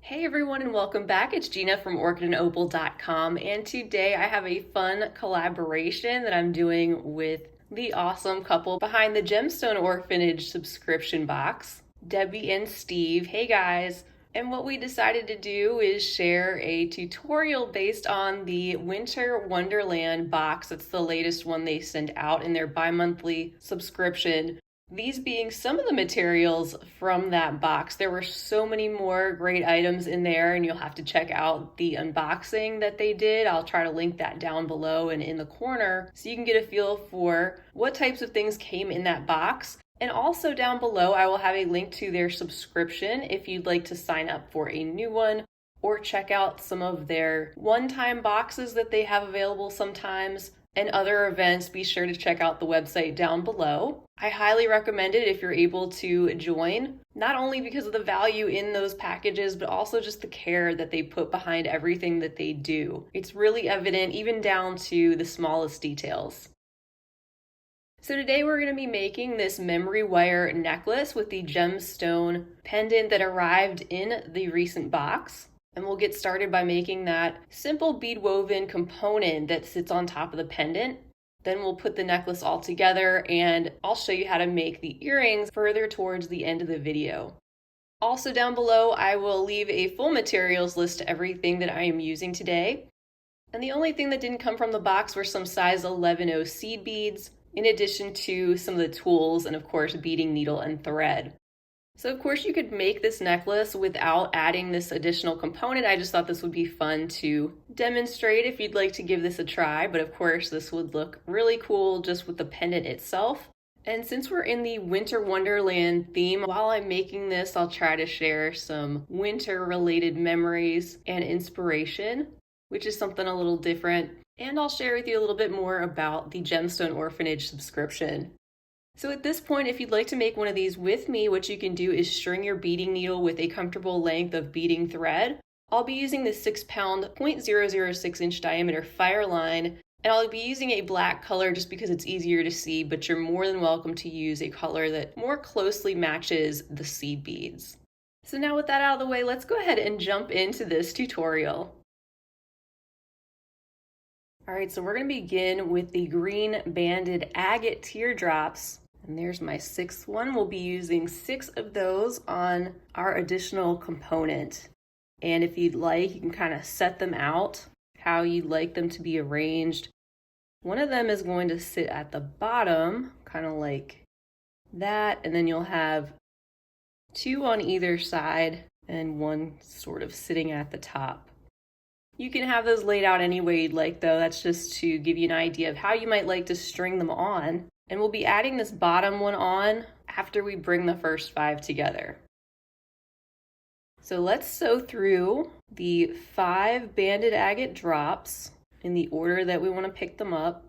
Hey everyone and welcome back. It's Gina from orchidandopal.com, and today I have a fun collaboration that I'm doing with the awesome couple behind the Gemstone Orphanage subscription box, Debbie and Steve. Hey guys! And what we decided to do is share a tutorial based on the Winter Wonderland box. It's the latest one they send out in their bi-monthly subscription. These being some of the materials from that box. There were so many more great items in there, and you'll have to check out the unboxing that they did. I'll try to link that down below and in the corner so you can get a feel for what types of things came in that box. And also down below, I will have a link to their subscription if you'd like to sign up for a new one or check out some of their one-time boxes that they have available sometimes. And other events, be sure to check out the website down below. I highly recommend it if you're able to join, not only because of the value in those packages, but also just the care that they put behind everything that they do. It's really evident, even down to the smallest details. So today we're going to be making this memory wire necklace with the gemstone pendant that arrived in the recent box. And we'll get started by making that simple bead woven component that sits on top of the pendant. Then we'll put the necklace all together, and I'll show you how to make the earrings further towards the end of the video. Also down below, I will leave a full materials list to everything that I am using today. And the only thing that didn't come from the box were some size 11/0 seed beads, in addition to some of the tools and of course beading needle and thread. So of course you could make this necklace without adding this additional component. I just thought this would be fun to demonstrate if you'd like to give this a try, but of course this would look really cool just with the pendant itself. And since we're in the Winter Wonderland theme, while I'm making this, I'll try to share some winter related memories and inspiration, which is something a little different. And I'll share with you a little bit more about the Gemstone Orphanage subscription. So at this point, if you'd like to make one of these with me, what you can do is string your beading needle with a comfortable length of beading thread. I'll be using the 6-pound 0.006 inch diameter fire line, and I'll be using a black color just because it's easier to see, but you're more than welcome to use a color that more closely matches the seed beads. So now with that out of the way, let's go ahead and jump into this tutorial. All right, so we're going to begin with the green banded agate teardrops. And there's my 6th one. We'll be using 6 of those on our additional component. And if you'd like, you can kind of set them out how you'd like them to be arranged. One of them is going to sit at the bottom, kind of like that. And then you'll have 2 on either side and 1 sort of sitting at the top. You can have those laid out any way you'd like though. That's just to give you an idea of how you might like to string them on. And we'll be adding this bottom one on after we bring the first 5 together. So let's sew through the 5 banded agate drops in the order that we want to pick them up.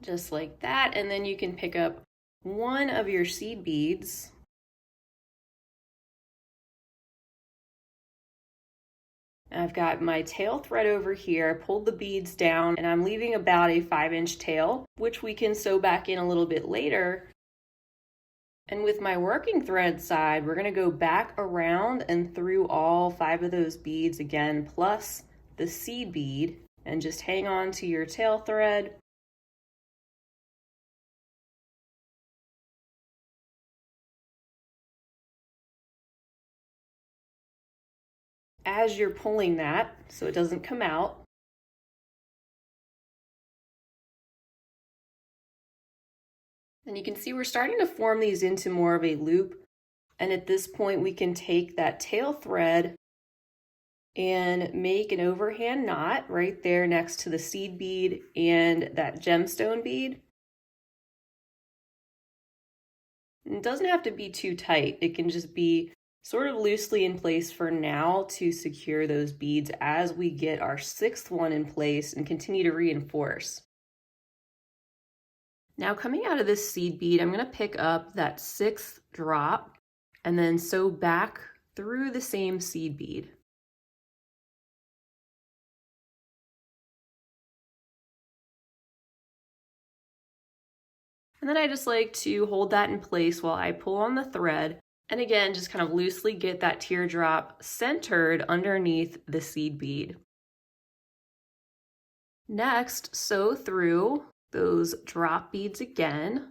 Just like that, and then you can pick up 1 of your seed beads. I've got my tail thread over here. I pulled the beads down and I'm leaving about a 5-inch tail, which we can sew back in a little bit later. And with my working thread side, we're going to go back around and through all 5 of those beads again, plus the seed bead, and just hang on to your tail thread. As you're pulling that, so it doesn't come out. And you can see we're starting to form these into more of a loop. And at this point, we can take that tail thread and make an overhand knot right there next to the seed bead and that gemstone bead. And it doesn't have to be too tight. It can just be sort of loosely in place for now to secure those beads as we get our 6th one in place and continue to reinforce. Now coming out of this seed bead, I'm going to pick up that 6th drop and then sew back through the same seed bead. And then I just like to hold that in place while I pull on the thread. And again, just kind of loosely get that teardrop centered underneath the seed bead. Next, sew through those drop beads again.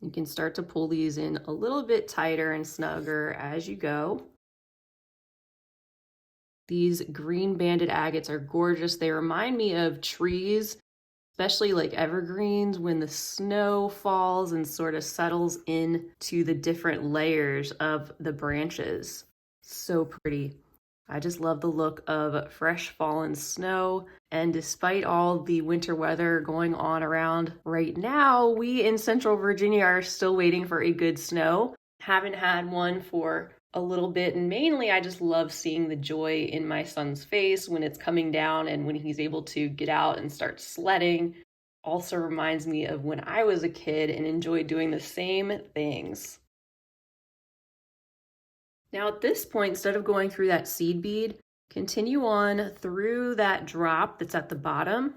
You can start to pull these in a little bit tighter and snugger as you go. These green banded agates are gorgeous. They remind me of trees, especially like evergreens, when the snow falls and sort of settles into the different layers of the branches. So pretty. I just love the look of fresh fallen snow. And despite all the winter weather going on around right now, we in Central Virginia are still waiting for a good snow. Haven't had one for a little bit, and mainly I just love seeing the joy in my son's face when it's coming down and when he's able to get out and start sledding. Also reminds me of when I was a kid and enjoyed doing the same things. Now at this point, instead of going through that seed bead, continue on through that drop that's at the bottom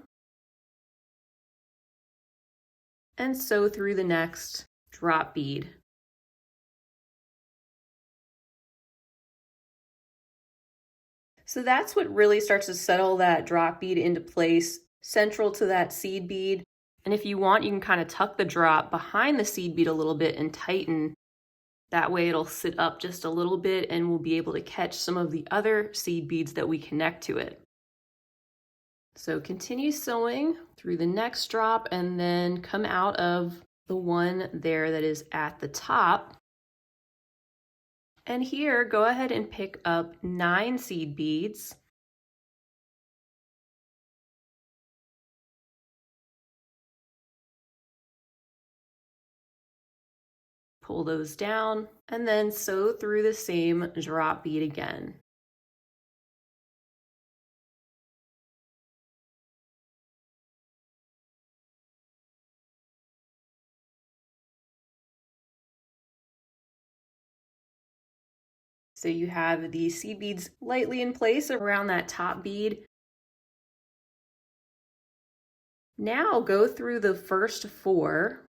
and sew through the next drop bead. So that's what really starts to settle that drop bead into place, central to that seed bead. And if you want, you can kind of tuck the drop behind the seed bead a little bit and tighten. That way it'll sit up just a little bit and we'll be able to catch some of the other seed beads that we connect to it. So continue sewing through the next drop and then come out of the one there that is at the top. And here, go ahead and pick up 9 seed beads. Pull those down and then sew through the same drop bead again. So you have the seed beads lightly in place around that top bead. Now go through the first 4.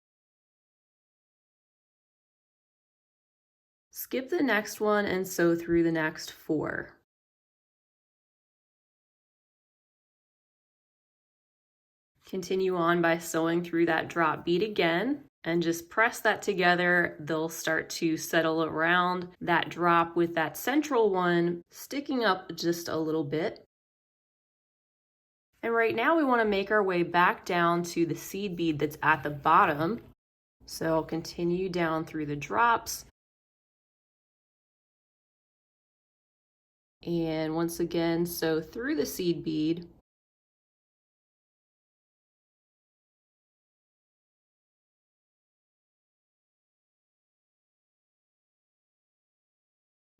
Skip the next one and sew through the next 4. Continue on by sewing through that drop bead again and just press that together. They'll start to settle around that drop with that central one sticking up just a little bit. And right now we want to make our way back down to the seed bead that's at the bottom. So I'll continue down through the drops. And once again, sew through the seed bead.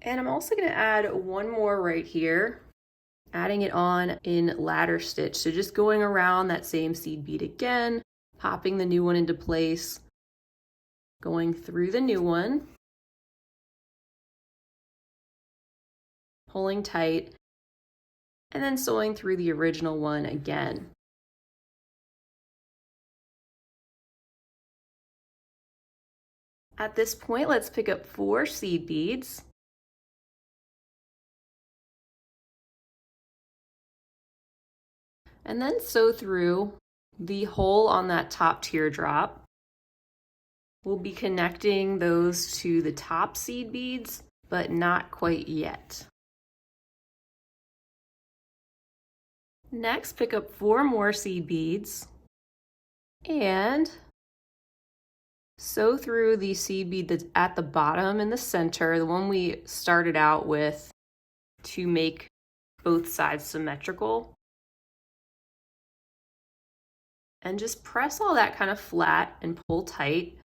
And I'm also going to add one more right here, adding it on in ladder stitch. So just going around that same seed bead again, popping the new one into place, going through the new one, pulling tight, and then sewing through the original one again. At this point, let's pick up 4 seed beads. And then sew through the hole on that top teardrop. We'll be connecting those to the top seed beads, but not quite yet. Next, pick up 4 more seed beads and sew through the seed bead that's at the bottom in the center, the one we started out with to make both sides symmetrical. And just press all that kind of flat and pull tight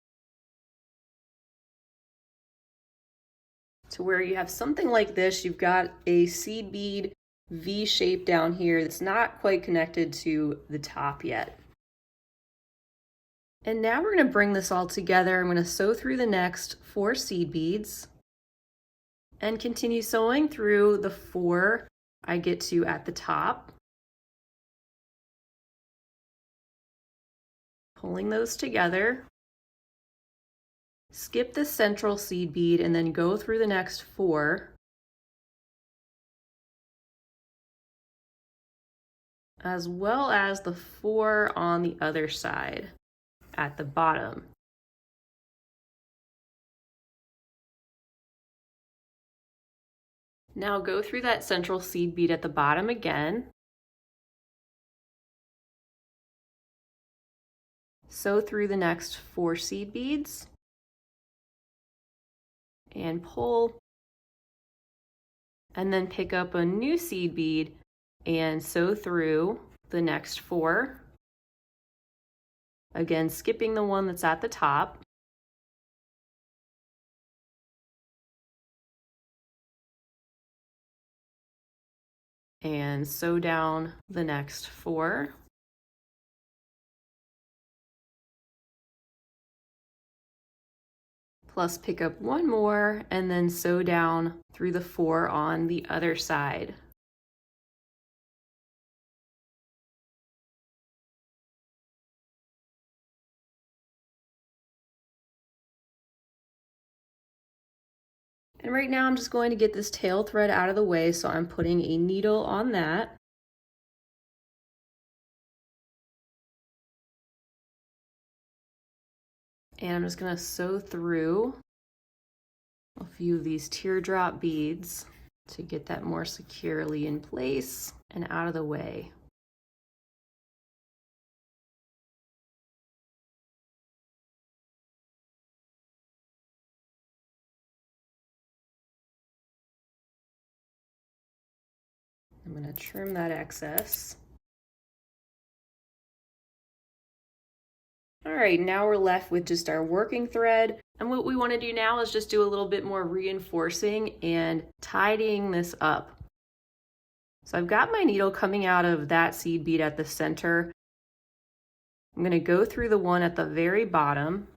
to where you have something like this. You've got a seed bead V shape down here that's not quite connected to the top yet. And now we're going to bring this all together. I'm going to sew through the next 4 seed beads and continue sewing through the 4 I get to at the top. Pulling those together. Skip the central seed bead and then go through the next 4. As well as the 4 on the other side at the bottom. Now go through that central seed bead at the bottom again. Sew through the next 4 seed beads and pull, and then pick up a new seed bead and sew through the next 4. Again, skipping the one that's at the top. And sew down the next 4. Plus pick up one more and then sew down through the 4 on the other side. And right now I'm just going to get this tail thread out of the way, so I'm putting a needle on that. And I'm just going to sew through a few of these teardrop beads to get that more securely in place and out of the way. I'm going to trim that excess. All right, now we're left with just our working thread. And what we want to do now is just do a little bit more reinforcing and tidying this up. So I've got my needle coming out of that seed bead at the center. I'm going to go through the one at the very bottom.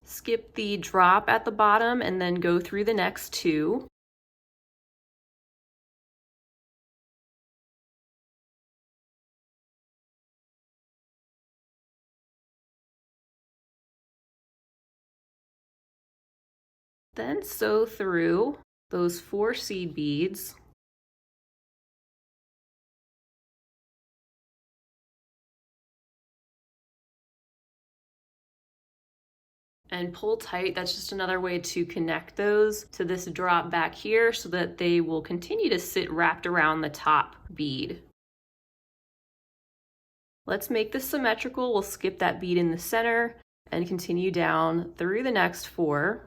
Skip the drop at the bottom and then go through the next 2. Then sew through those 4 seed beads. And pull tight. That's just another way to connect those to this drop back here so that they will continue to sit wrapped around the top bead. Let's make this symmetrical. We'll skip that bead in the center and continue down through the next 4.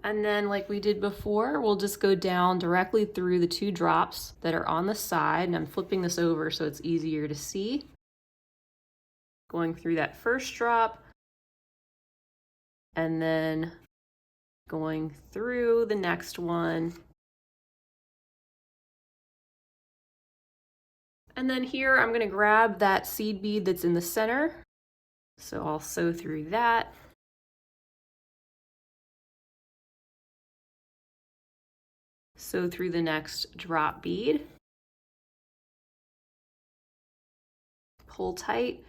And then like we did before, we'll just go down directly through the 2 drops that are on the side. And I'm flipping this over so it's easier to see. Going through that first drop and then going through the next one. And then here I'm going to grab that seed bead that's in the center. So I'll sew through that. Sew through the next drop bead. Pull tight.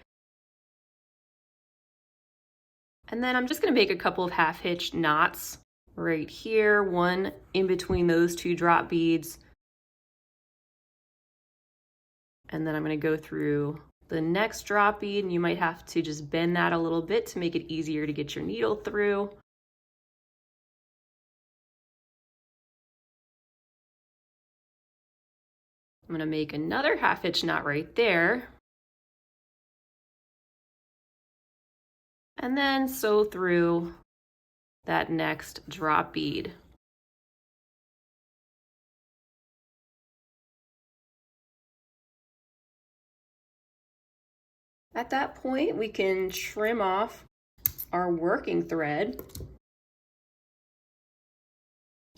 And then I'm just going to make a couple of half hitch knots right here, one in between those 2 drop beads. And then I'm going to go through the next drop bead, and you might have to just bend that a little bit to make it easier to get your needle through. I'm going to make another half hitch knot right there. And then sew through that next drop bead. At that point, we can trim off our working thread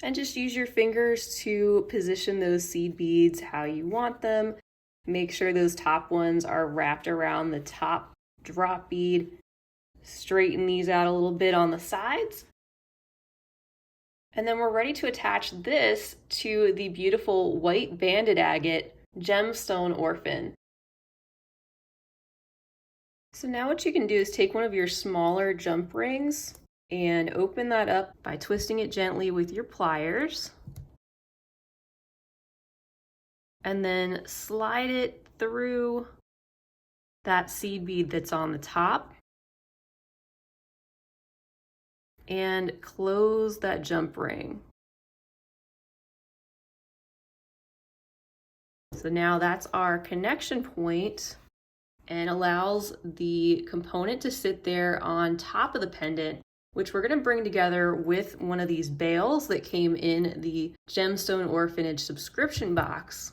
and just use your fingers to position those seed beads how you want them. Make sure those top ones are wrapped around the top drop bead. Straighten these out a little bit on the sides And then we're ready to attach this to the beautiful white banded agate Gemstone Orphan. So now what you can do is take one of your smaller jump rings and open that up by twisting it gently with your pliers. And then slide it through that seed bead that's on the top. And close that jump ring. So now that's our connection point and allows the component to sit there on top of the pendant, which we're going to bring together with one of these bails that came in the Gemstone Orphanage subscription box.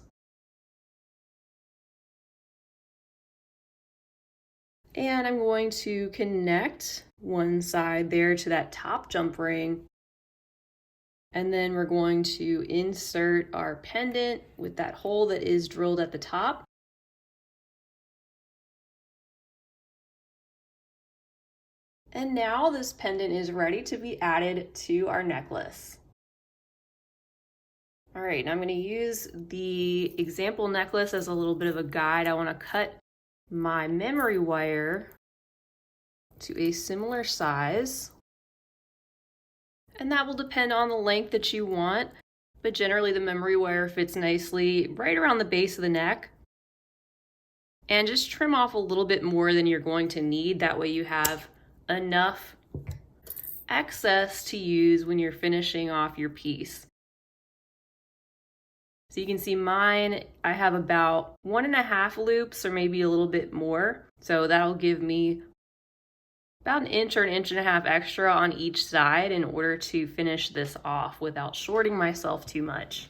And I'm going to connect one side there to that top jump ring. And then we're going to insert our pendant with that hole that is drilled at the top. And now this pendant is ready to be added to our necklace. All right, now I'm going to use the example necklace as a little bit of a guide. I want to cut my memory wire to a similar size. And that will depend on the length that you want, but generally the memory wire fits nicely right around the base of the neck. And just trim off a little bit more than you're going to need. That way you have enough excess to use when you're finishing off your piece. So you can see mine, I have about 1.5 loops or maybe a little bit more. So that'll give me about 1 inch or 1.5 inches extra on each side in order to finish this off without shorting myself too much.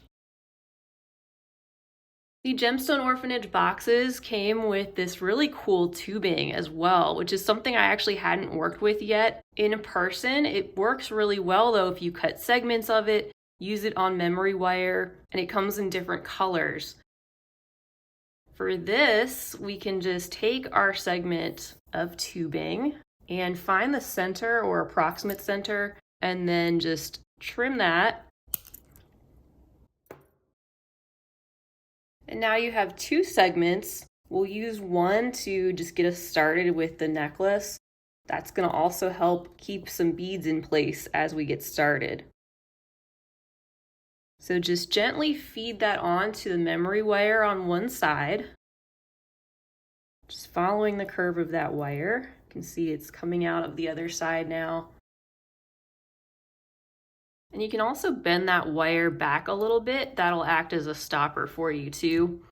The Gemstone Orphanage boxes came with this really cool tubing as well, which is something I actually hadn't worked with yet in person. It works really well though if you cut segments of it, use it on memory wire, and it comes in different colors. For this, we can just take our segment of tubing and find the center or approximate center and then just trim that. And now you have 2 segments. We'll use one to just get us started with the necklace. That's going to also help keep some beads in place as we get started. So just gently feed that onto the memory wire on one side. Just following the curve of that wire. You can see it's coming out of the other side now. And you can also bend that wire back a little bit. That'll act as a stopper for you too.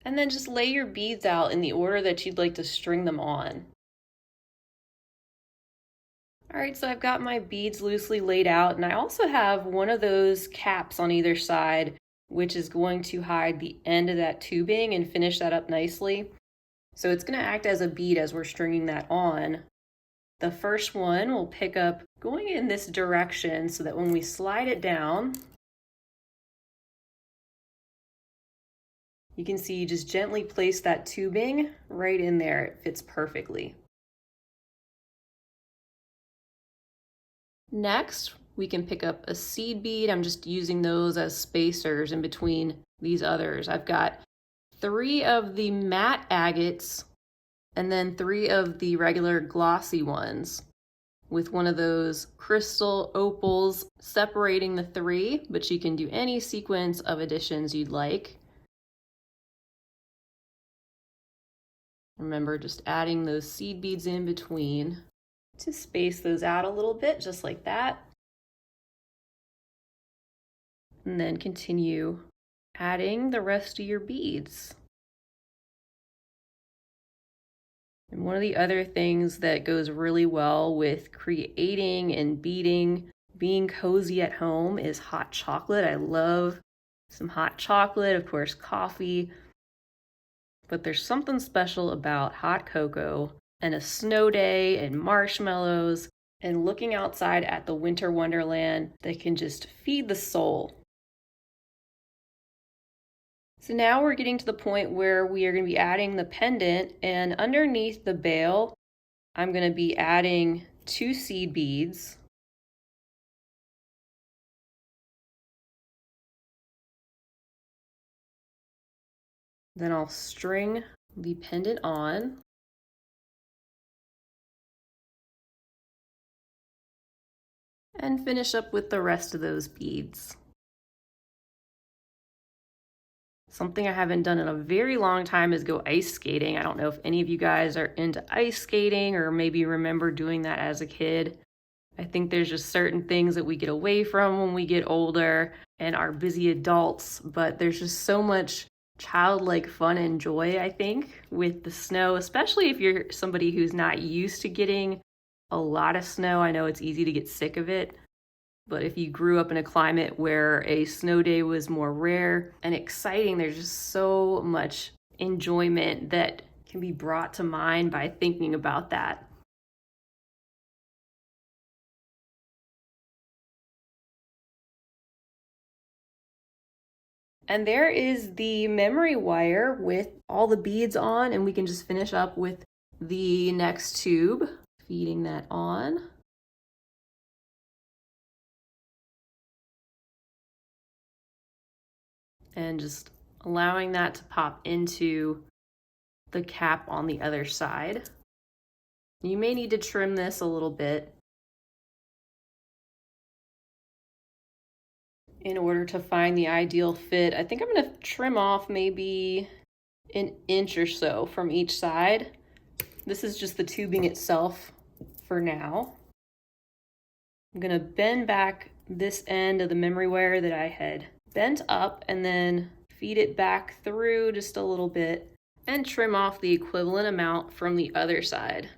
And then just lay your beads out in the order that you'd like to string them on. All right, so I've got my beads loosely laid out, and I also have one of those caps on either side, which is going to hide the end of that tubing and finish that up nicely. So it's going to act as a bead as we're stringing that on. The first one will pick up going in this direction so that when we slide it down, you can see you just gently place that tubing right in there. It fits perfectly. Next, we can pick up a seed bead. I'm just using those as spacers in between these others. I've got 3 of the matte agates and then 3 of the regular glossy ones with one of those crystal opals separating the 3, but you can do any sequence of additions you'd like. Remember, just adding those seed beads in between to space those out a little bit, just like that. And then continue adding the rest of your beads. And one of the other things that goes really well with creating and beading, being cozy at home, is hot chocolate. I love some hot chocolate, of course, coffee. But there's something special about hot cocoa and a snow day and marshmallows and looking outside at the winter wonderland that can just feed the soul. So now we're getting to the point where we are going to be adding the pendant, and underneath the bail, I'm going to be adding 2 seed beads. Then I'll string the pendant on. And finish up with the rest of those beads. Something I haven't done in a very long time is go ice skating. I don't know if any of you guys are into ice skating or maybe remember doing that as a kid. I think there's just certain things that we get away from when we get older and are busy adults, but there's just so much childlike fun and joy, I think, with the snow, especially if you're somebody who's not used to getting a lot of snow. I know it's easy to get sick of it, but if you grew up in a climate where a snow day was more rare and exciting, there's just so much enjoyment that can be brought to mind by thinking about that. And there is the memory wire with all the beads on, and we can just finish up with the next tube, feeding that on. And just allowing that to pop into the cap on the other side. You may need to trim this a little bit in order to find the ideal fit. I think I'm going to trim off maybe an inch or so from each side. This is just the tubing itself for now. I'm going to bend back this end of the memory wire that I had bent up and then feed it back through just a little bit and trim off the equivalent amount from the other side.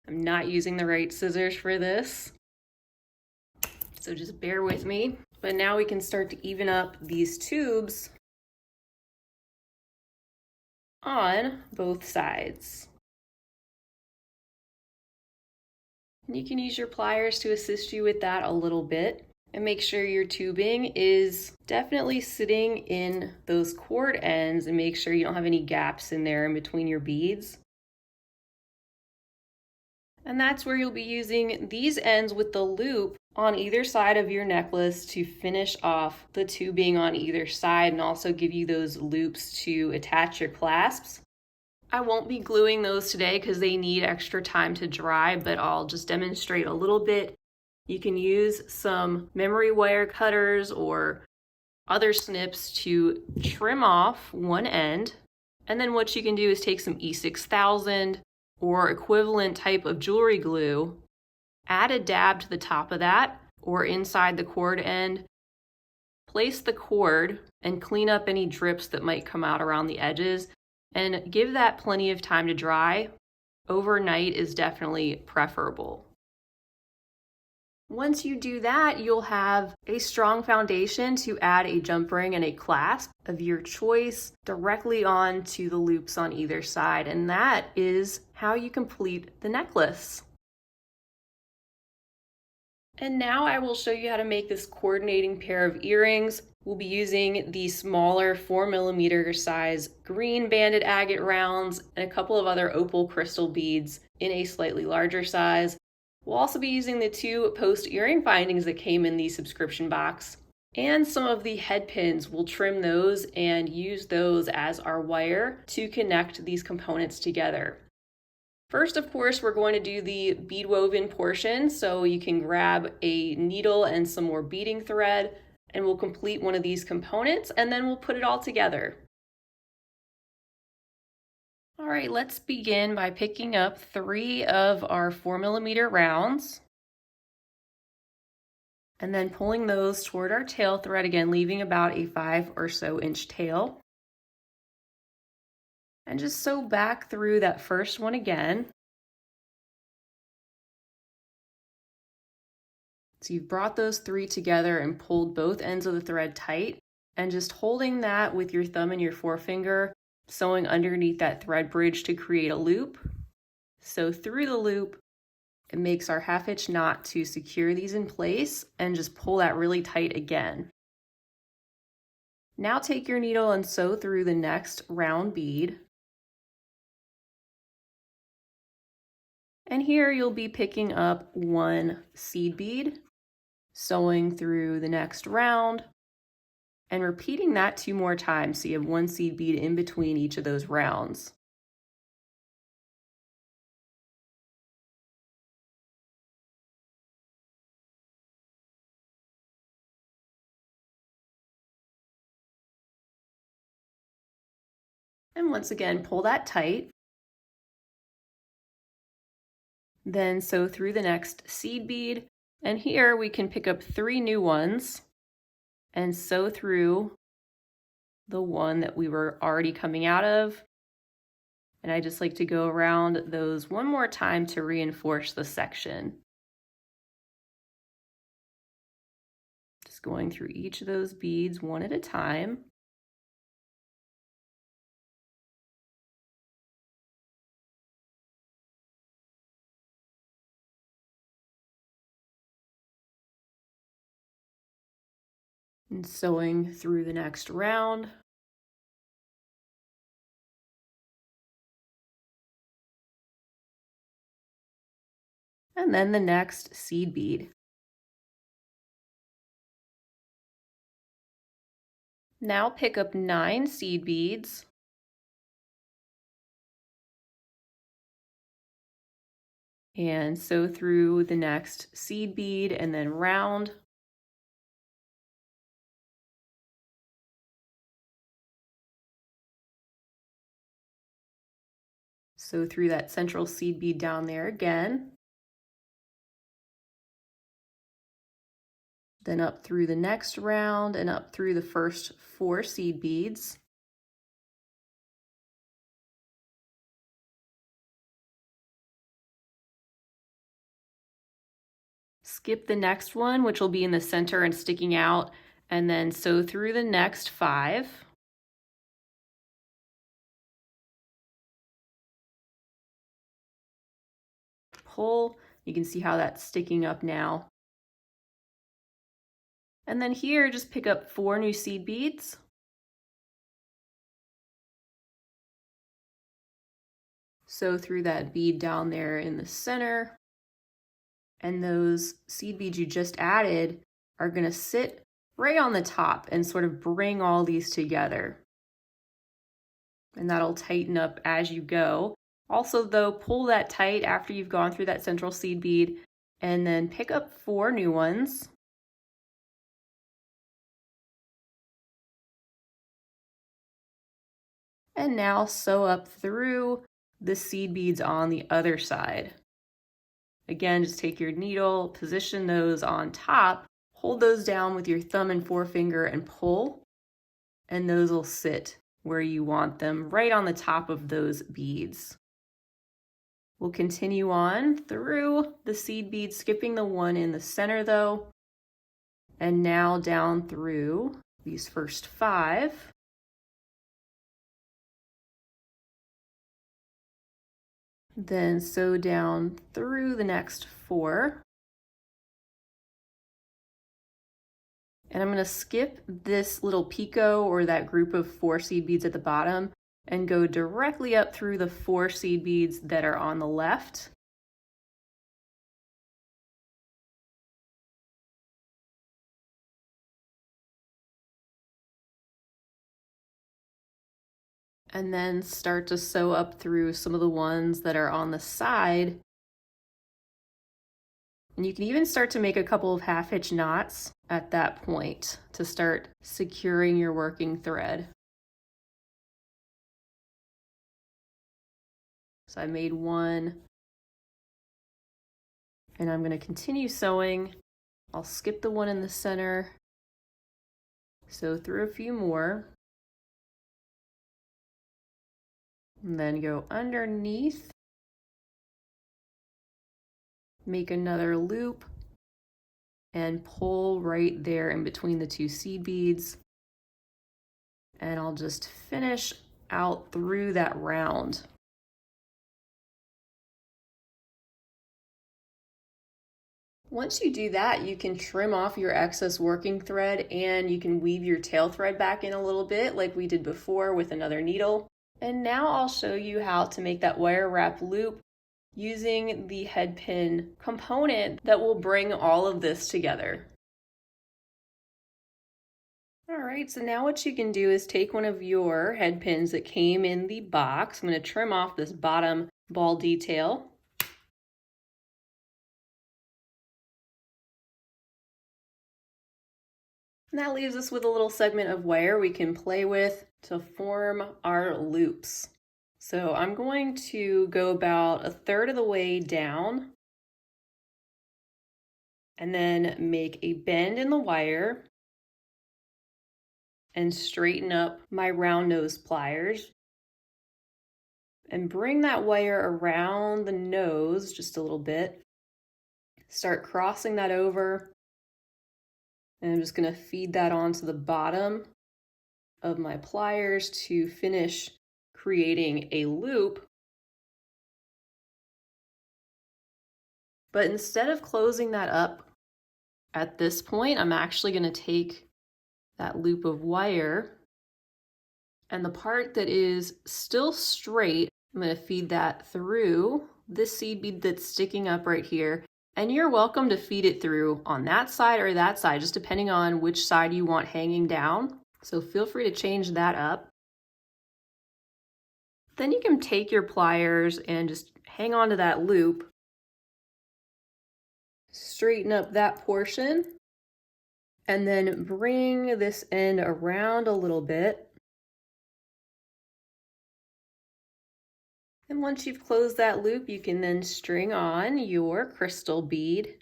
I'm not using the right scissors for this, so just bear with me. But now we can start to even up these tubes on both sides. And you can use your pliers to assist you with that a little bit. And make sure your tubing is definitely sitting in those cord ends, and make sure you don't have any gaps in there in between your beads. And that's where you'll be using these ends with the loop on either side of your necklace to finish off the tubing on either side and also give you those loops to attach your clasps. I won't be gluing those today because they need extra time to dry, but I'll just demonstrate a little bit. You can use some memory wire cutters or other snips to trim off one end. And then what you can do is take some E6000 or equivalent type of jewelry glue, add a dab to the top of that or inside the cord end, place the cord and clean up any drips that might come out around the edges, and give that plenty of time to dry. Overnight is definitely preferable. Once you do that, you'll have a strong foundation to add a jump ring and a clasp of your choice directly onto the loops on either side, and that is how you complete the necklace. And now I will show you how to make this coordinating pair of earrings. We'll be using the smaller 4mm size green banded agate rounds and a couple of other opal crystal beads in a slightly larger size. We'll also be using the 2 post earring findings that came in the subscription box. And some of the head pins, we'll trim those and use those as our wire to connect these components together. First, of course, we're going to do the bead woven portion, so you can grab a needle and some more beading thread, and we'll complete one of these components, and then we'll put it all together. All right, let's begin by picking up 3 of our 4mm rounds, and then pulling those toward our tail thread, again, leaving about a 5 or so inch tail. And just sew back through that first one again. So you've brought those 3 together and pulled both ends of the thread tight, and just holding that with your thumb and your forefinger, sewing underneath that thread bridge to create a loop. Sew through the loop. It makes our 1/2 inch knot to secure these in place, and just pull that really tight again. Now take your needle and sew through the next round bead. And here you'll be picking up one seed bead, sewing through the next round, and repeating that 2 more times so you have one seed bead in between each of those rounds. And once again, pull that tight. Then sew through the next seed bead, and here we can pick up 3 new ones and sew through the one that we were already coming out of. And I just like to go around those one more time to reinforce the section. Just going through each of those beads one at a time. And sewing through the next round. And then the next seed bead. Now pick up 9 seed beads. And sew through the next seed bead and then round. Sew through that central seed bead down there again. Then up through the next round and up through the first 4 seed beads. Skip the next one, which will be in the center and sticking out, and then sew through the next 5. Pull, you can see how that's sticking up now. And then here, just pick up 4 new seed beads. Sew through that bead down there in the center. And those seed beads you just added are gonna sit right on the top and sort of bring all these together. And that'll tighten up as you go. Also though, pull that tight after you've gone through that central seed bead and then pick up 4 new ones. And now sew up through the seed beads on the other side. Again, just take your needle, position those on top, hold those down with your thumb and forefinger and pull, and those will sit where you want them, right on the top of those beads. We'll continue on through the seed bead, skipping the one in the center though, and now down through these first 5. Then sew down through the next 4. And I'm going to skip this little picot or that group of 4 seed beads at the bottom and go directly up through the 4 seed beads that are on the left. And then start to sew up through some of the ones that are on the side. And you can even start to make a couple of half-hitch knots at that point to start securing your working thread. So I made one, and I'm going to continue sewing. I'll skip the one in the center, sew through a few more, and then go underneath, make another loop, and pull right there in between the 2 seed beads. And I'll just finish out through that round. Once you do that, you can trim off your excess working thread and you can weave your tail thread back in a little bit like we did before with another needle. And now I'll show you how to make that wire wrap loop using the head pin component that will bring all of this together. Alright, so now what you can do is take one of your head pins that came in the box. I'm going to trim off this bottom ball detail. And that leaves us with a little segment of wire we can play with to form our loops. So I'm going to go about 1/3 of the way down and then make a bend in the wire and straighten up my round nose pliers and bring that wire around the nose just a little bit. Start crossing that over. And I'm just going to feed that onto the bottom of my pliers to finish creating a loop. But instead of closing that up at this point, I'm actually going to take that loop of wire and the part that is still straight, I'm going to feed that through this seed bead that's sticking up right here. And you're welcome to feed it through on that side or that side, just depending on which side you want hanging down. So feel free to change that up. Then you can take your pliers and just hang on to that loop. Straighten up that portion. And then bring this end around a little bit. And once you've closed that loop, you can then string on your crystal bead.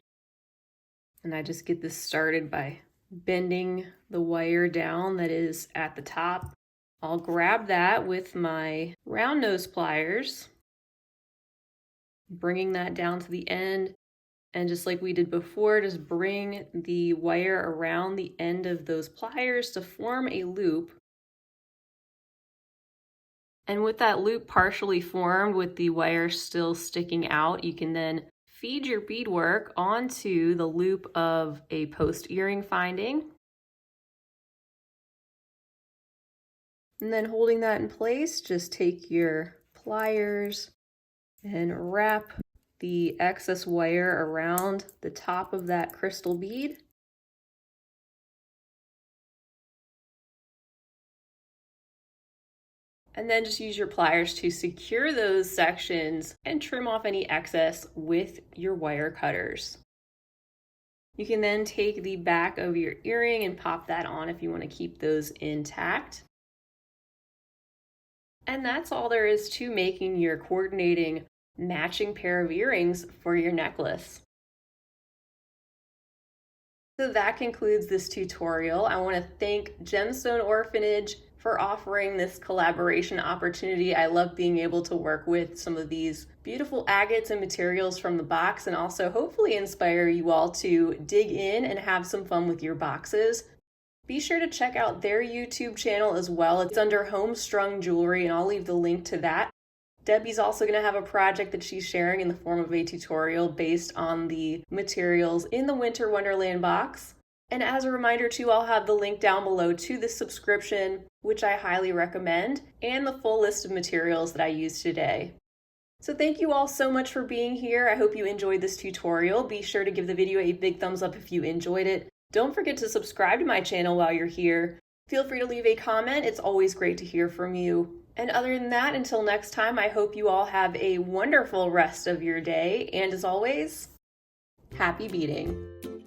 And I just get this started by bending the wire down that is at the top. I'll grab that with my round nose pliers, bringing that down to the end. And just like we did before, just bring the wire around the end of those pliers to form a loop. And with that loop partially formed with the wire still sticking out, you can then feed your beadwork onto the loop of a post earring finding. And then holding that in place, just take your pliers and wrap the excess wire around the top of that crystal bead. And then just use your pliers to secure those sections and trim off any excess with your wire cutters. You can then take the back of your earring and pop that on if you want to keep those intact. And that's all there is to making your coordinating matching pair of earrings for your necklace. So that concludes this tutorial. I want to thank Gemstone Orphanage for offering this collaboration opportunity. I love being able to work with some of these beautiful agates and materials from the box, and also hopefully inspire you all to dig in and have some fun with your boxes. Be sure to check out their YouTube channel as well. It's under Home Strung Jewelry, and I'll leave the link to that. Debbie's also going to have a project that she's sharing in the form of a tutorial based on the materials in the Winter Wonderland box. And as a reminder too, I'll have the link down below to the subscription, which I highly recommend, and the full list of materials that I used today. So thank you all so much for being here. I hope you enjoyed this tutorial. Be sure to give the video a big thumbs up if you enjoyed it. Don't forget to subscribe to my channel while you're here. Feel free to leave a comment. It's always great to hear from you. And other than that, until next time, I hope you all have a wonderful rest of your day. And as always, happy beading.